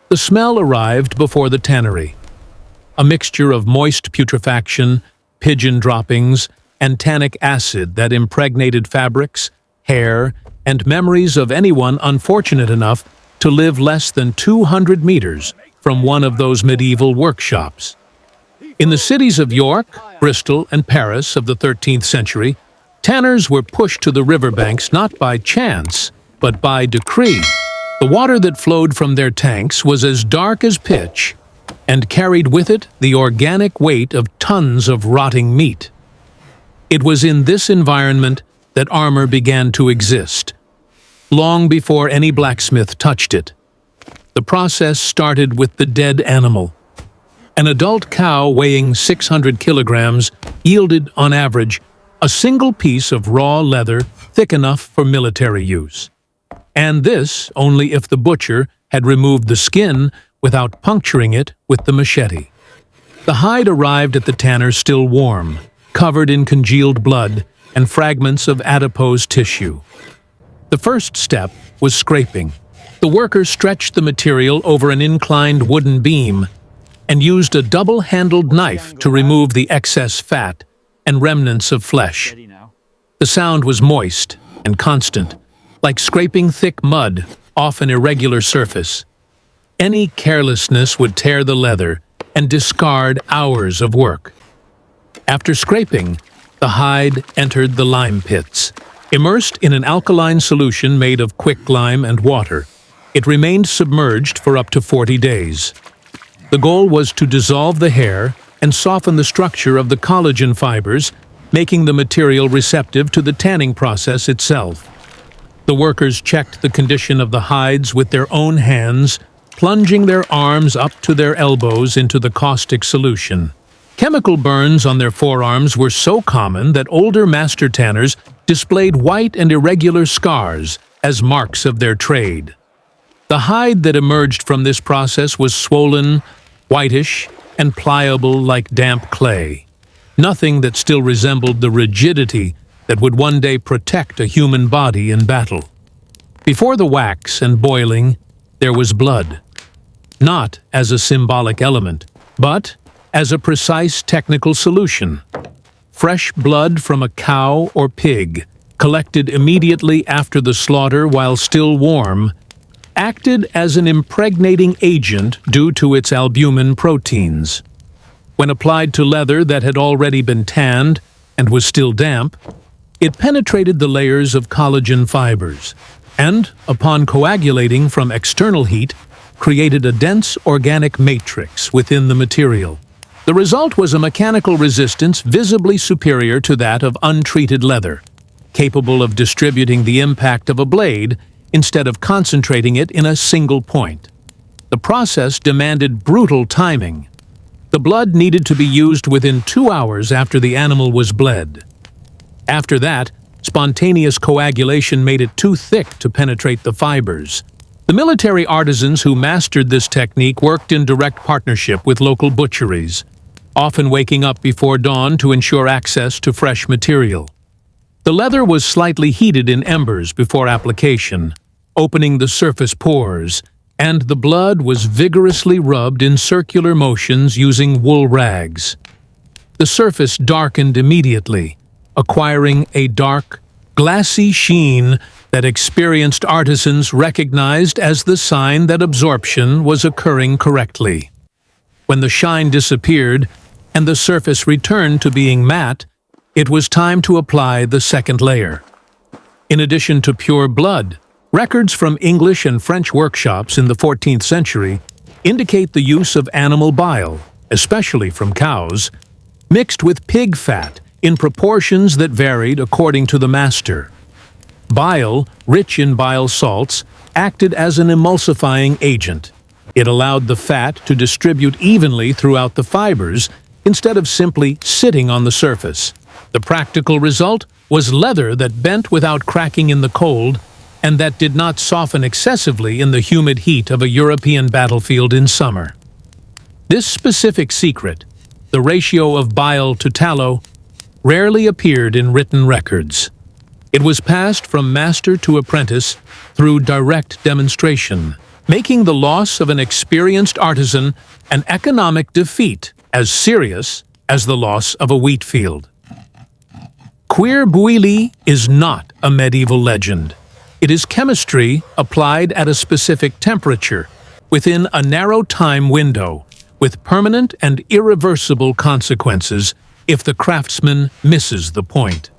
The smell arrived before the tannery. A mixture of moist putrefaction, pigeon droppings, and tannic acid that impregnated fabrics, hair, and memories of anyone unfortunate enough to live less than 200 meters from one of those medieval workshops. In the cities of York, Bristol, and Paris of the 13th century, tanners were pushed to the riverbanks not by chance, but by decree. The water that flowed from their tanks was as dark as pitch and carried with it the organic weight of tons of rotting meat. It was in this environment that armor began to exist, long before any blacksmith touched it. The process started with the dead animal. An adult cow weighing 600 kilograms yielded, on average, a single piece of raw leather thick enough for military use. And this only if the butcher had removed the skin without puncturing it with the machete. The hide arrived at the tanner still warm, covered in congealed blood and fragments of adipose tissue. The first step was scraping. The workers stretched the material over an inclined wooden beam and used a double-handled knife to remove the excess fat and remnants of flesh. The sound was moist and constant, like scraping thick mud off an irregular surface. Any carelessness would tear the leather and discard hours of work. After scraping, the hide entered the lime pits. Immersed in an alkaline solution made of quicklime and water, it remained submerged for up to 40 days. The goal was to dissolve the hair and soften the structure of the collagen fibers, making the material receptive to the tanning process itself. The workers checked the condition of the hides with their own hands, plunging their arms up to their elbows into the caustic solution. Chemical burns on their forearms were so common that older master tanners displayed white and irregular scars as marks of their trade. The hide that emerged from this process was swollen, whitish, and pliable like damp clay. Nothing that still resembled the rigidity that would one day protect a human body in battle. Before the wax and boiling, there was blood. Not as a symbolic element, but as a precise technical solution. Fresh blood from a cow or pig, collected immediately after the slaughter while still warm, acted as an impregnating agent due to its albumin proteins. When applied to leather that had already been tanned and was still damp, it penetrated the layers of collagen fibers and, upon coagulating from external heat, created a dense organic matrix within the material. The result was a mechanical resistance visibly superior to that of untreated leather, capable of distributing the impact of a blade instead of concentrating it in a single point. The process demanded brutal timing. The blood needed to be used within 2 hours after the animal was bled. After that, spontaneous coagulation made it too thick to penetrate the fibers. The military artisans who mastered this technique worked in direct partnership with local butcheries, often waking up before dawn to ensure access to fresh material. The leather was slightly heated in embers before application, opening the surface pores, and the blood was vigorously rubbed in circular motions using wool rags. The surface darkened immediately, acquiring a dark, glassy sheen that experienced artisans recognized as the sign that absorption was occurring correctly. When the shine disappeared and the surface returned to being matte, it was time to apply the second layer. In addition to pure blood, records from English and French workshops in the 14th century indicate the use of animal bile, especially from cows, mixed with pig fat in proportions that varied according to the master. Bile, rich in bile salts, acted as an emulsifying agent. It allowed the fat to distribute evenly throughout the fibers instead of simply sitting on the surface. The practical result was leather that bent without cracking in the cold and that did not soften excessively in the humid heat of a European battlefield in summer. This specific secret, the ratio of bile to tallow, rarely appeared in written records. It was passed from master to apprentice through direct demonstration, making the loss of an experienced artisan an economic defeat as serious as the loss of a wheat field. Cuir bouilli is not a medieval legend. It is chemistry applied at a specific temperature, within a narrow time window, with permanent and irreversible consequences if the craftsman misses the point.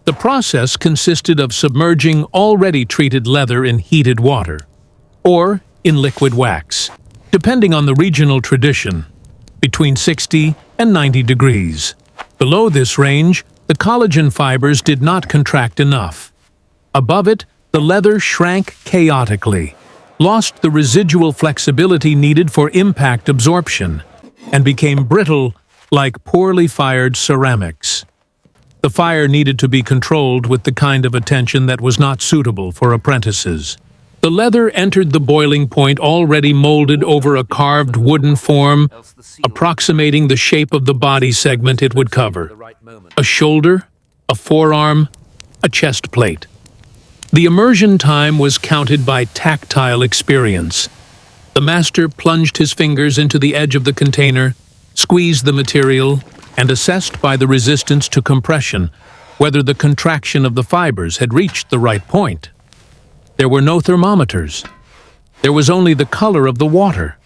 The process consisted of submerging already treated leather in heated water, or in liquid wax, depending on the regional tradition, between 60 and 90 degrees. Below this range, the collagen fibers did not contract enough. Above it, the leather shrank chaotically, lost the residual flexibility needed for impact absorption, and became brittle like poorly fired ceramics. The fire needed to be controlled with the kind of attention that was not suitable for apprentices. The leather entered the boiling point already molded over a carved wooden form, approximating the shape of the body segment it would cover: a shoulder, a forearm, a chest plate. The immersion time was counted by tactile experience. The master plunged his fingers into the edge of the container, squeezed the material, and assessed by the resistance to compression whether the contraction of the fibers had reached the right point. There were no thermometers. There was only the color of the water,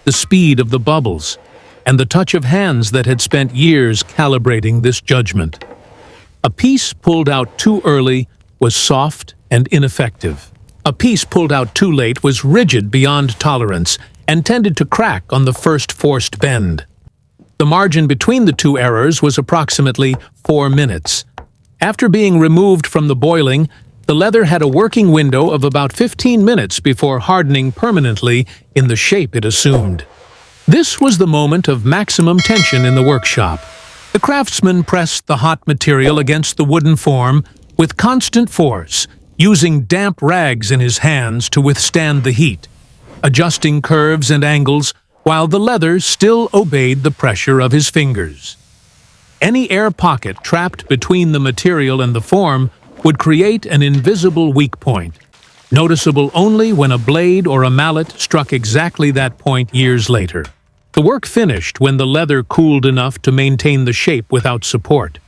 the speed of the bubbles, and the touch of hands that had spent years calibrating this judgment. A piece pulled out too early was soft and ineffective. A piece pulled out too late was rigid beyond tolerance and tended to crack on the first forced bend. The margin between the two errors was approximately 4 minutes. After being removed from the boiling, the leather had a working window of about 15 minutes before hardening permanently in the shape it assumed. This was the moment of maximum tension in the workshop. The craftsman pressed the hot material against the wooden form with constant force, using damp rags in his hands to withstand the heat, adjusting curves and angles while the leather still obeyed the pressure of his fingers. Any air pocket trapped between the material and the form would create an invisible weak point, noticeable only when a blade or a mallet struck exactly that point years later. The work finished when the leather cooled enough to maintain the shape without support.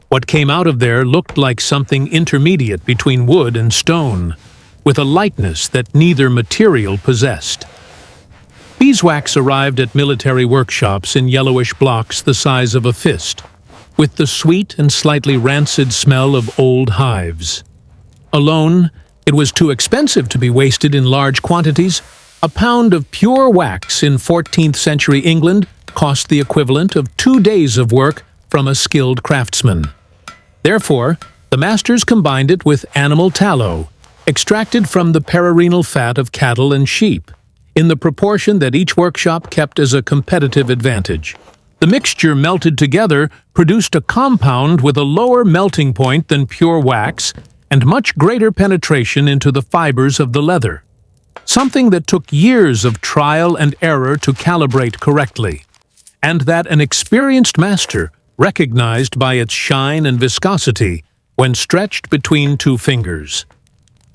What came out of there looked like something intermediate between wood and stone, with a lightness that neither material possessed. Beeswax arrived at military workshops in yellowish blocks the size of a fist, with the sweet and slightly rancid smell of old hives. Alone, it was too expensive to be wasted in large quantities. A pound of pure wax in 14th century England cost the equivalent of 2 days of work from a skilled craftsman. Therefore, the masters combined it with animal tallow, extracted from the perirenal fat of cattle and sheep, in the proportion that each workshop kept as a competitive advantage. The mixture melted together produced a compound with a lower melting point than pure wax and much greater penetration into the fibers of the leather, something that took years of trial and error to calibrate correctly, and that an experienced master recognized by its shine and viscosity when stretched between two fingers.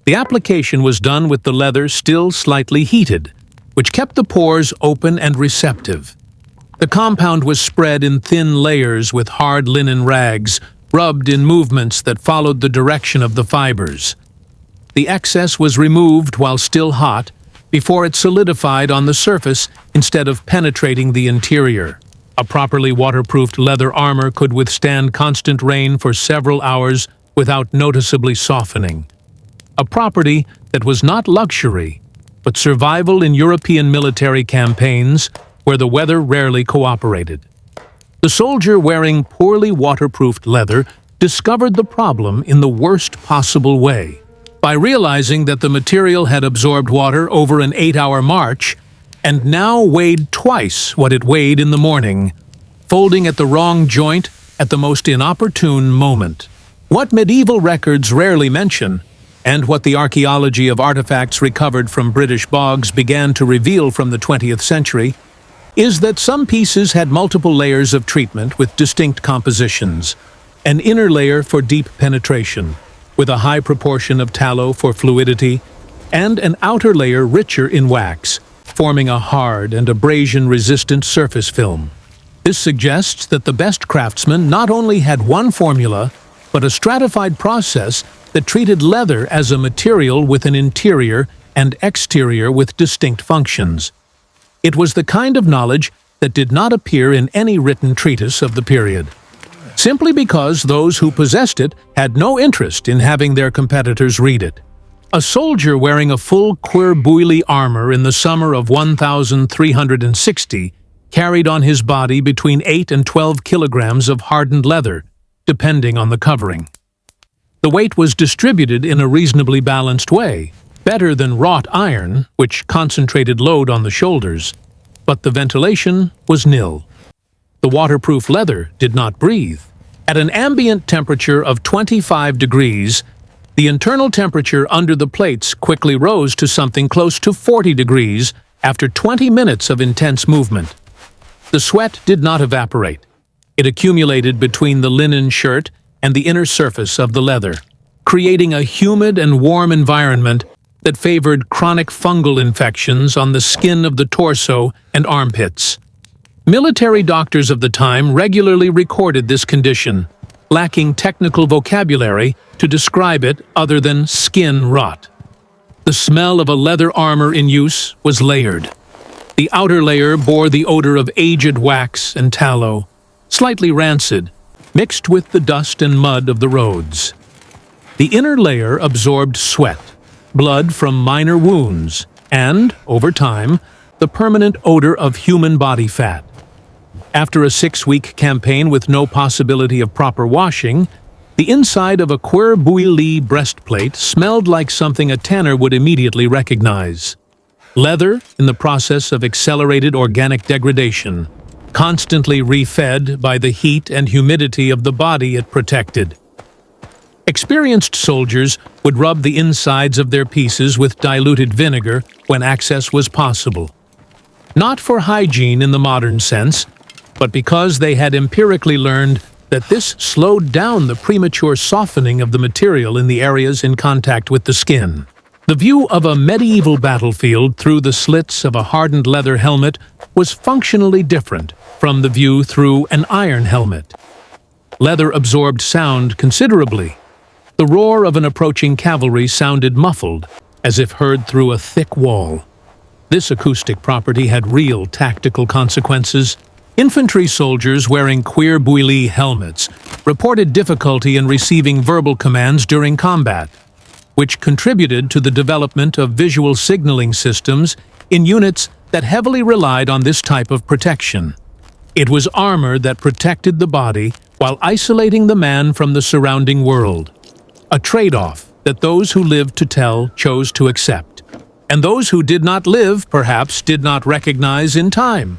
The application was done with the leather still slightly heated, which kept the pores open and receptive. The compound was spread in thin layers with hard linen rags, rubbed in movements that followed the direction of the fibers. The excess was removed while still hot, before it solidified on the surface instead of penetrating the interior. A properly waterproofed leather armor could withstand constant rain for several hours without noticeably softening. A property that was not luxury, but survival in European military campaigns where the weather rarely cooperated. The soldier wearing poorly waterproofed leather discovered the problem in the worst possible way. By realizing that the material had absorbed water over an 8-hour march and now weighed twice what it weighed in the morning, folding at the wrong joint at the most inopportune moment. What medieval records rarely mention, and what the archaeology of artifacts recovered from British bogs began to reveal from the 20th century, is that some pieces had multiple layers of treatment with distinct compositions, an inner layer for deep penetration, with a high proportion of tallow for fluidity, and an outer layer richer in wax, forming a hard and abrasion-resistant surface film. This suggests that the best craftsmen not only had one formula, but a stratified process that treated leather as a material with an interior and exterior with distinct functions. It was the kind of knowledge that did not appear in any written treatise of the period, simply because those who possessed it had no interest in having their competitors read it. A soldier wearing a full cuir bouilli armor in the summer of 1360 carried on his body between 8 and 12 kilograms of hardened leather, depending on the covering. The weight was distributed in a reasonably balanced way, better than wrought iron, which concentrated load on the shoulders, but the ventilation was nil. The waterproof leather did not breathe. At an ambient temperature of 25 degrees, the internal temperature under the plates quickly rose to something close to 40 degrees after 20 minutes of intense movement. The sweat did not evaporate. It accumulated between the linen shirt and the inner surface of the leather, creating a humid and warm environment that favored chronic fungal infections on the skin of the torso and armpits. Military doctors of the time regularly recorded this condition, lacking technical vocabulary to describe it other than skin rot. The smell of a leather armor in use was layered. The outer layer bore the odor of aged wax and tallow, slightly rancid, mixed with the dust and mud of the roads. The inner layer absorbed sweat, blood from minor wounds, and, over time, the permanent odor of human body fat. After a 6-week campaign with no possibility of proper washing, the inside of a cuir bouilli breastplate smelled like something a tanner would immediately recognize. Leather in the process of accelerated organic degradation, constantly refed by the heat and humidity of the body it protected. Experienced soldiers would rub the insides of their pieces with diluted vinegar when access was possible. Not for hygiene in the modern sense, but because they had empirically learned that this slowed down the premature softening of the material in the areas in contact with the skin. The view of a medieval battlefield through the slits of a hardened leather helmet was functionally different from the view through an iron helmet. Leather absorbed sound considerably. The roar of an approaching cavalry sounded muffled, as if heard through a thick wall. This acoustic property had real tactical consequences. Infantry soldiers wearing cuir bouilli helmets reported difficulty in receiving verbal commands during combat, which contributed to the development of visual signaling systems in units that heavily relied on this type of protection. It was armor that protected the body while isolating the man from the surrounding world, a trade-off that those who lived to tell chose to accept, and those who did not live perhaps did not recognize in time.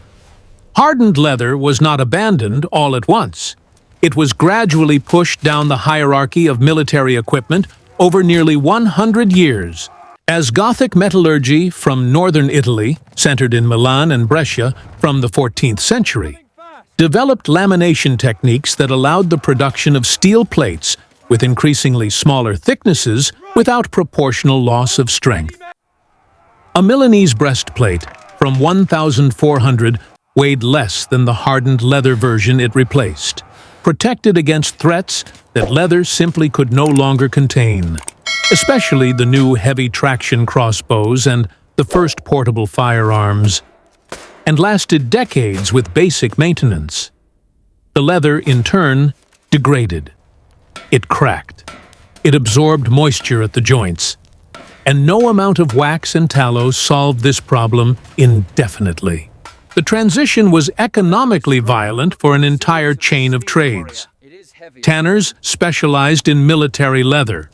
Hardened leather was not abandoned all at once. It was gradually pushed down the hierarchy of military equipment over nearly 100 years, as Gothic metallurgy from northern Italy, centered in Milan and Brescia from the 14th century, developed lamination techniques that allowed the production of steel plates with increasingly smaller thicknesses without proportional loss of strength. A Milanese breastplate from 1400 weighed less than the hardened leather version it replaced, protected against threats that leather simply could no longer contain, especially the new heavy traction crossbows and the first portable firearms, and lasted decades with basic maintenance. The leather, in turn, degraded. It cracked. It absorbed moisture at the joints, and no amount of wax and tallow solved this problem indefinitely. The transition was economically violent for an entire chain of trades. Tanners specialized in military leather,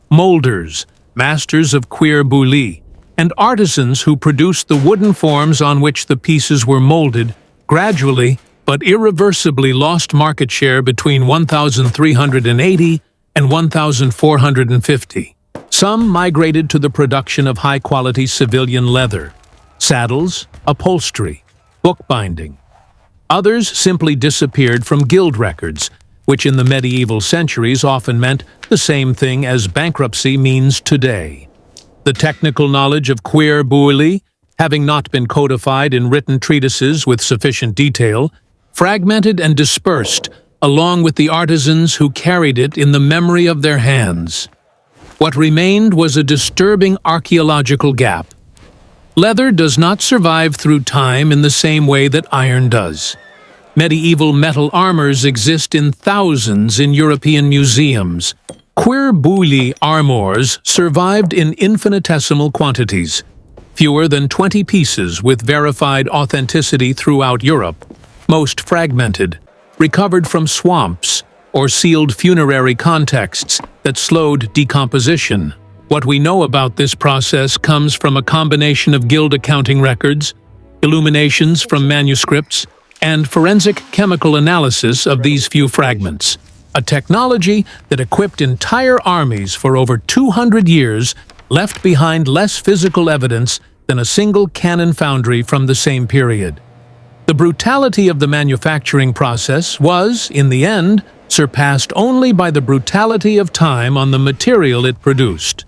molders, masters of cuir bouilli, and artisans who produced the wooden forms on which the pieces were molded gradually but irreversibly lost market share between 1380 and 1450. Some migrated to the production of high-quality civilian leather, saddles, upholstery, bookbinding. Others simply disappeared from guild records, which in the medieval centuries often meant the same thing as bankruptcy means today. The technical knowledge of cuir bouilli, having not been codified in written treatises with sufficient detail, fragmented and dispersed, along with the artisans who carried it in the memory of their hands. What remained was a disturbing archaeological gap. Leather does not survive through time in the same way that iron does. Medieval metal armors exist in thousands in European museums. Cuir bouilli armors survived in infinitesimal quantities, fewer than 20 pieces with verified authenticity throughout Europe, most fragmented, recovered from swamps, or sealed funerary contexts that slowed decomposition. What we know about this process comes from a combination of guild accounting records, illuminations from manuscripts, and forensic chemical analysis of these few fragments. A technology that equipped entire armies for over 200 years left behind less physical evidence than a single cannon foundry from the same period. The brutality of the manufacturing process was, in the end, surpassed only by the brutality of time on the material it produced.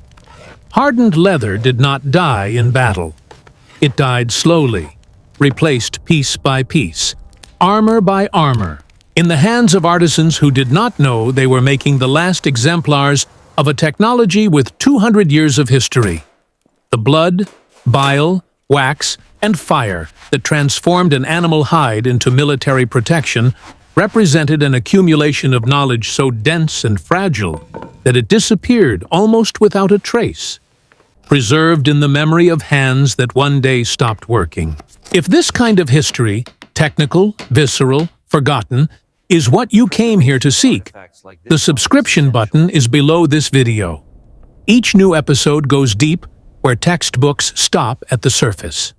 Hardened leather did not die in battle. It died slowly, replaced piece by piece, armor by armor, in the hands of artisans who did not know they were making the last exemplars of a technology with 200 years of history. The blood, bile, wax, and fire that transformed an animal hide into military protection represented an accumulation of knowledge so dense and fragile that it disappeared almost without a trace, preserved in the memory of hands that one day stopped working. If this kind of history, technical, visceral, forgotten, is what you came here to seek, the subscription button is below this video. Each new episode goes deep where textbooks stop at the surface.